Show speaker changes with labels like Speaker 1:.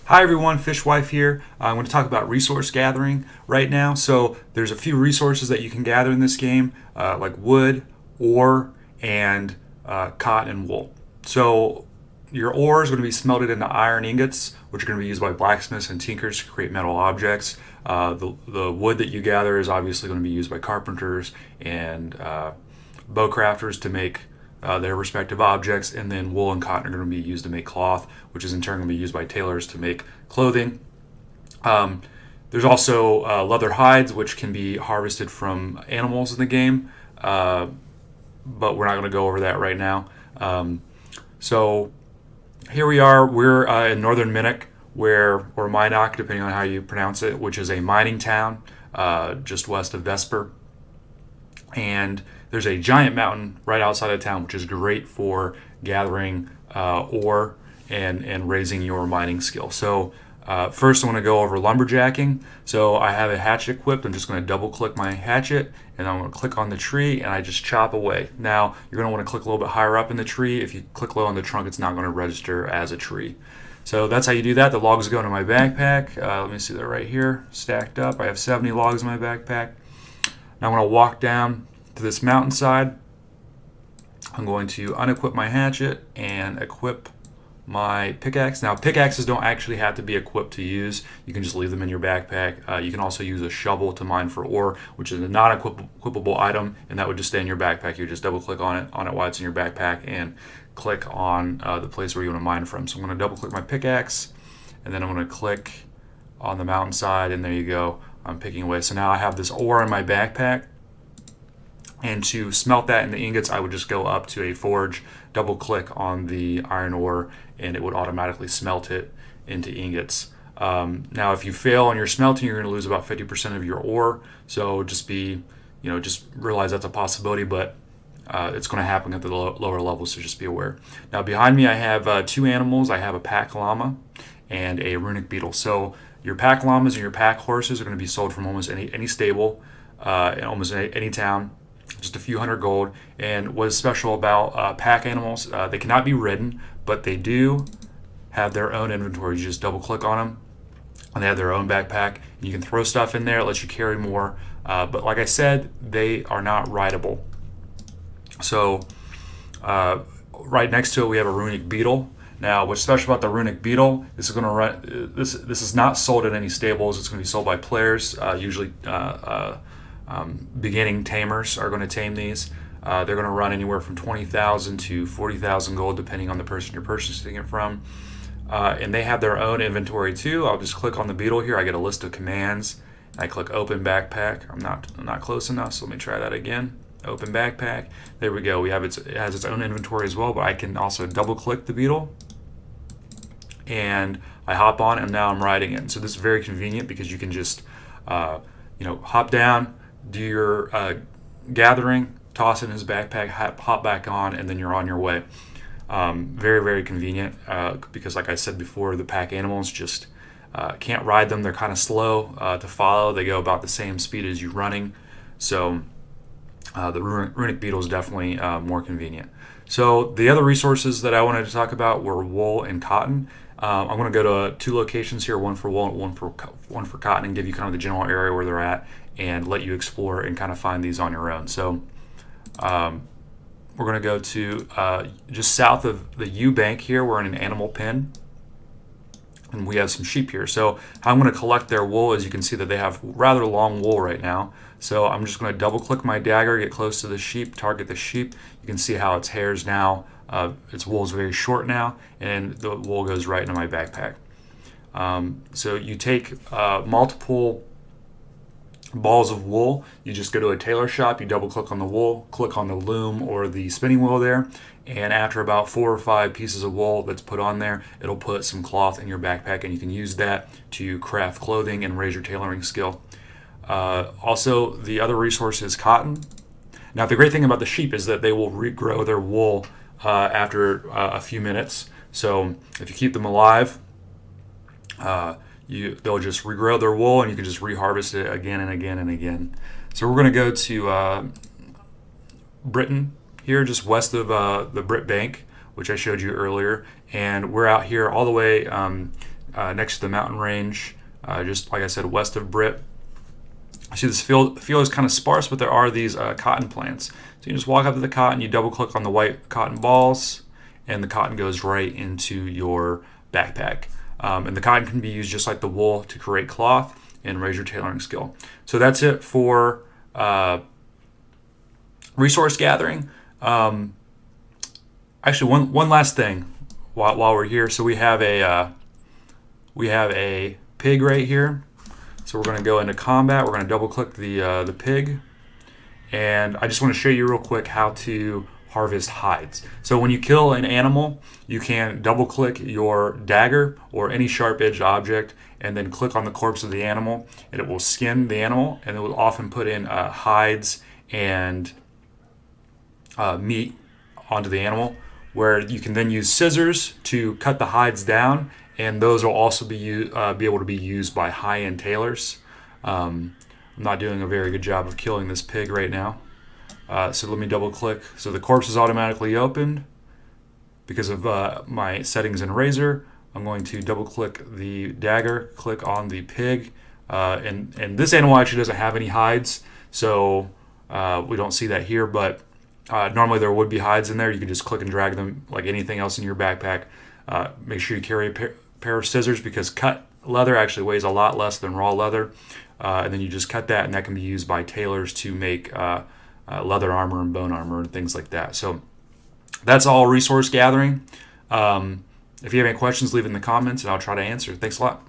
Speaker 1: Hi everyone, Fishwife here. I'm going to talk about resource gathering right now. So there's a few resources that you can gather in this game, like wood, ore, and cotton and wool. So your ore is going to be smelted into iron ingots, which are going to be used by blacksmiths and tinkers to create metal objects. The wood that you gather is obviously going to be used by carpenters and bow crafters to make their respective objects, and then wool and cotton are going to be used to make cloth, which is in turn going to be used by tailors to make clothing. Um, there's also leather hides, which can be harvested from animals in the game, uh, but we're not going to go over that right now. So here we are. We're in northern Minnock, or Minnock, depending on how you pronounce it, which is a mining town just west of Vesper. And there's a giant mountain right outside of town, which is great for gathering ore and raising your mining skill. So first, I'm going to go over lumberjacking. So I have a hatchet equipped. I'm just going to double click my hatchet, and I'm going to click on the tree, and I just chop away. Now, you're going to want to click a little bit higher up in the tree. If you click low on the trunk, it's not going to register as a tree. So that's how you do that. The logs go into my backpack. Let me see, they're right here, stacked up. I have 70 logs in my backpack. Now I'm going to walk down to this mountainside. I'm going to unequip my hatchet and equip my pickaxe. Now, pickaxes don't actually have to be equipped to use. You can just leave them in your backpack. You can also use a shovel to mine for ore, which is a non-equipable item, and that would just stay in your backpack. You just double click on it while it's in your backpack and click on the place where you want to mine from. So I'm going to double click my pickaxe, and then I'm going to click on the mountainside, and there you go. I'm picking away. So now I have this ore in my backpack. And to smelt that into ingots, I would just go up to a forge, double click on the iron ore, and it would automatically smelt it into ingots. Now, if you fail on your smelting, you're going to lose about 50% of your ore. So just just realize that's a possibility, but it's going to happen at the lower levels, so just be aware. Now, behind me, I have two animals. I have a pack llama and a runic beetle. So your pack llamas and your pack horses are going to be sold from almost any stable in almost any town. Just a few hundred gold. And what is special about pack animals, they cannot be ridden, but they do have their own inventory. You just double click on them, and they have their own backpack. And you can throw stuff in there, it lets you carry more. But like I said, they are not rideable. So right next to it, we have a runic beetle. Now, what's special about the runic beetle? This is going to run. This is not sold at any stables. It's going to be sold by players, usually beginning tamers are going to tame these. They're going to run anywhere from 20,000 to 40,000 gold, depending on the person you're purchasing it from. And they have their own inventory too. I'll just click on the beetle here. I get a list of commands. I click open backpack. I'm not close enough, so let me try that again. Open backpack. There we go. It has its own inventory as well, but I can also double click the beetle, and I hop on, and now I'm riding it. So this is very convenient because you can just hop down, do your gathering, toss it in his backpack, hop back on, and then you're on your way. Very, very convenient because, like I said before, the pack animals just can't ride them. They're kind of slow to follow. They go about the same speed as you running. So the runic beetle is definitely more convenient. So the other resources that I wanted to talk about were wool and cotton. I'm going to go to two locations here, one for wool and one for cotton, and give you kind of the general area where they're at and let you explore and kind of find these on your own. So we're going to go to just south of the U Bank here. We're in an animal pen, and we have some sheep here. So I'm going to collect their wool. As you can see that they have rather long wool right now. So I'm just going to double click my dagger, get close to the sheep, target the sheep. You can see how its hair's now, its wool is very short now, and the wool goes right into my backpack. So you take multiple balls of wool. You just go to a tailor shop, you double click on the wool, click on the loom or the spinning wheel there, and after about 4 or 5 pieces of wool that's put on there, it'll put some cloth in your backpack, and you can use that to craft clothing and raise your tailoring skill. Also, the other resource is cotton. Now, the great thing about the sheep is that they will regrow their wool after a few minutes. So if you keep them alive, they'll just regrow their wool, and you can just reharvest it again and again and again. So we're going to go to Britain here, just west of the Brit Bank, which I showed you earlier, and we're out here all the way next to the mountain range, just like I said, west of Britt. I see this field is kind of sparse, but there are these cotton plants. So you just walk up to the cotton, you double click on the white cotton balls, and the cotton goes right into your backpack. And the cotton can be used just like the wool to create cloth and raise your tailoring skill. So that's it for resource gathering. Actually, one last thing while we're here. So we have a pig right here. So we're going to go into combat. We're going to double click the pig, and I just want to show you real quick how to harvest hides. So when you kill an animal, you can double click your dagger or any sharp edged object and then click on the corpse of the animal, and it will skin the animal, and it will often put in hides and meat onto the animal, where you can then use scissors to cut the hides down, and those will also be able to be used by high-end tailors. I'm not doing a very good job of killing this pig right now. So let me double click. So the corpse is automatically opened because of my settings in Razor. I'm going to double click the dagger, click on the pig, and this animal actually doesn't have any hides, so we don't see that here, but normally there would be hides in there. You can just click and drag them like anything else in your backpack. Make sure you carry a pair of scissors, because cut leather actually weighs a lot less than raw leather, and then you just cut that, and that can be used by tailors to make leather armor and bone armor and things like that. So that's all resource gathering. If you have any questions, leave it in the comments and I'll try to answer. Thanks a lot.